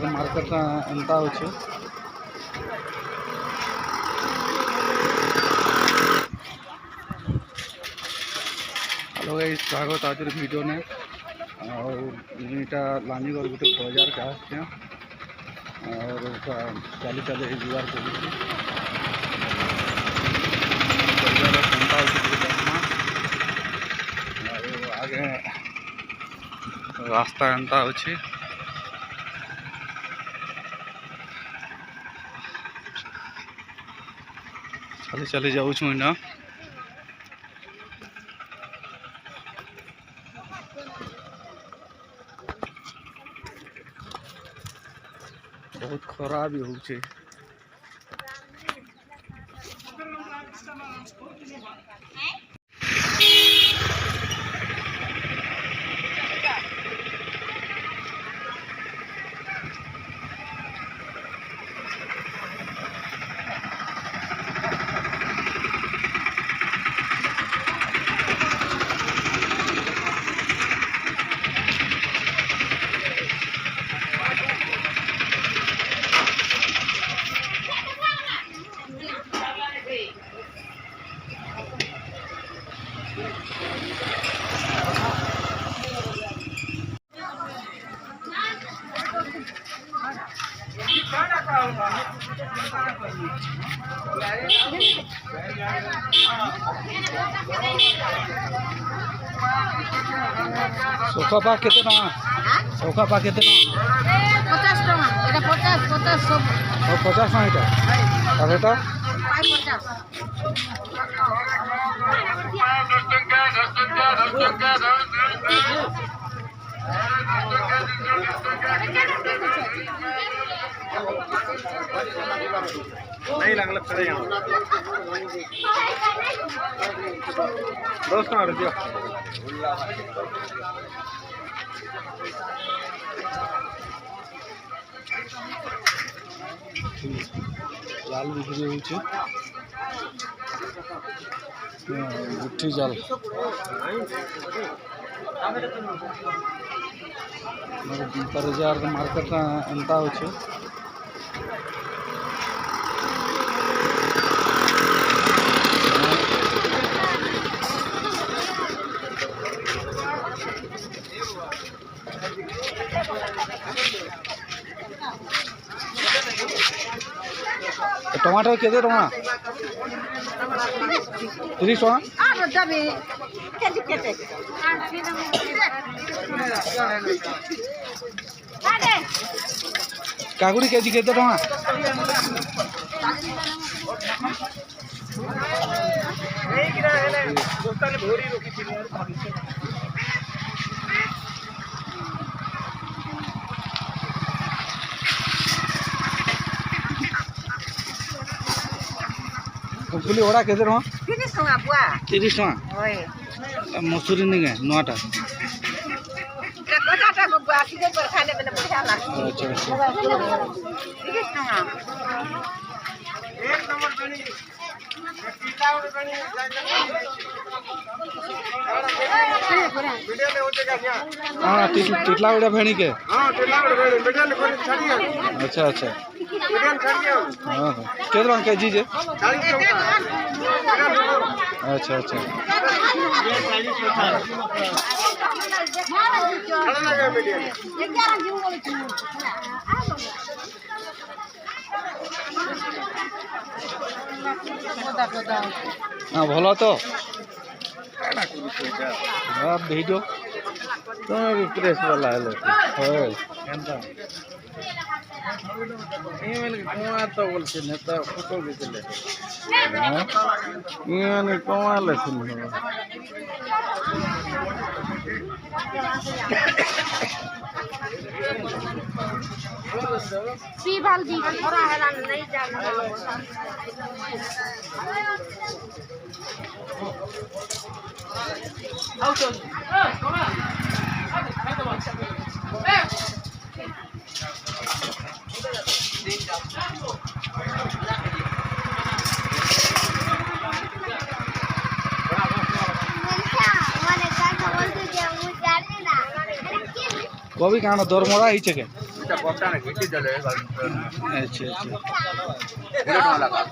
Market एंता होचे hello guys स्वागत आज वीडियो ने और इटा लांजीगढ़ गोटे बाजार का आसते और चली चली जुगार कर आगे रास्ता एंता होची चली चली जाऊँ इना बहुत खराब भी होचे सोखा पा केते ना सोखा पा केते ना 50 टका এটা 50 50 सब और 50 ना এটা और এটা 50 नहीं लगल करे यहाँ दोस्त कहाँ रुकियो जाल बिक्री होची गुट्ठी जाल बाजार मार्केट एंता होची टमाटर केते टमा 30 टका काकुड़ी केजी केते टमा फुली ओड़ा केते टमा 30 टका बुआ 30 टका ओए मसूरी नहीं नोटा कटा टा बुआ सीधे पर खाने में बढ़िया लगता अच्छा अच्छा 30 टका एक नंबर बनी हाँ टिटला उड़ा भेड़ी के अच्छा अच्छा हाँ कितना के जी जे अच्छा अच्छा हाँ भल तो भिडियो तुम प्रेस वाला है तो बोलते नेता फोटो खींचले कमाल सीवाल जी थोड़ा हैरान नहीं जाना कभी कहाँ दरमरा ही अच्छा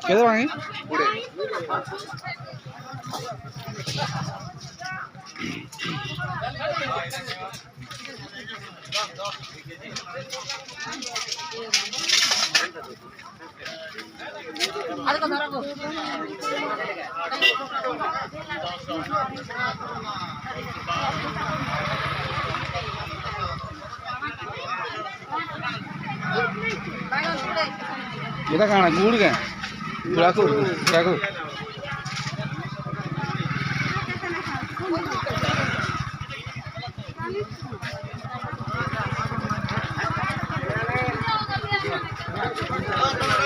केते भाई এটা কাଣା গুড় কে গুড়াকুর গুড়াকুর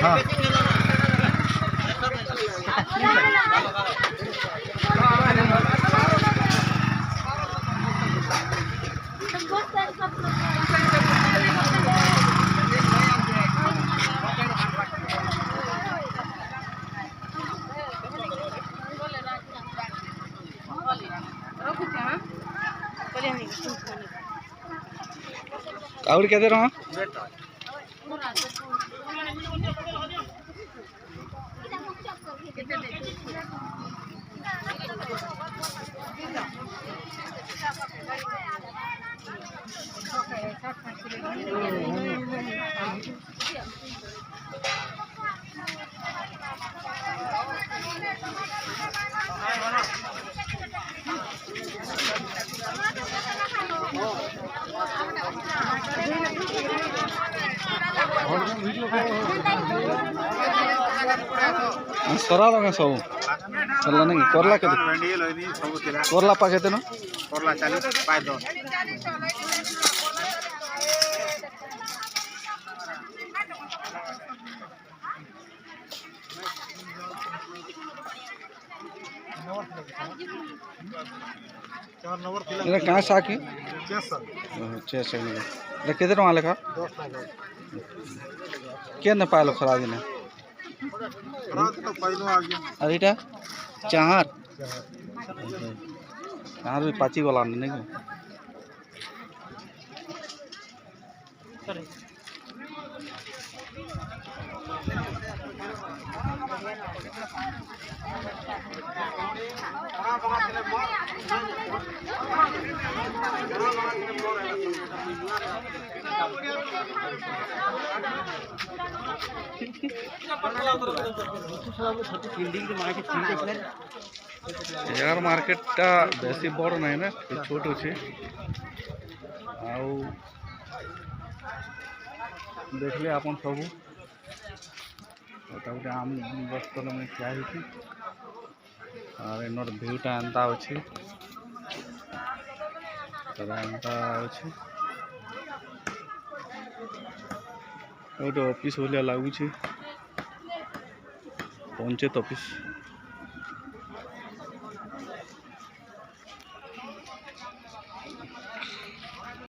हाँ काउड क्या दे रहा हूँ सरा लगा सब सरला नहीं करला के करला पा केते न करला 40 पाए 10 ये कहां से आके 600 नहीं ये केते टका लेखा 10 के न पालो खरा दिन तो पहिलो आ गया अरे इटा चाहर चाहर भी पाची वाला नहीं को यार मार्केट टा बेसी बड़ नहीं ना छोट अच्छे देख ले अपन सब गोटे आम बस्तर में क्या और इनर भ्यूटा एंता अच्छे एंता अच्छे गोटे ऑफिस भाया लगुच पंचायत ऑफिस।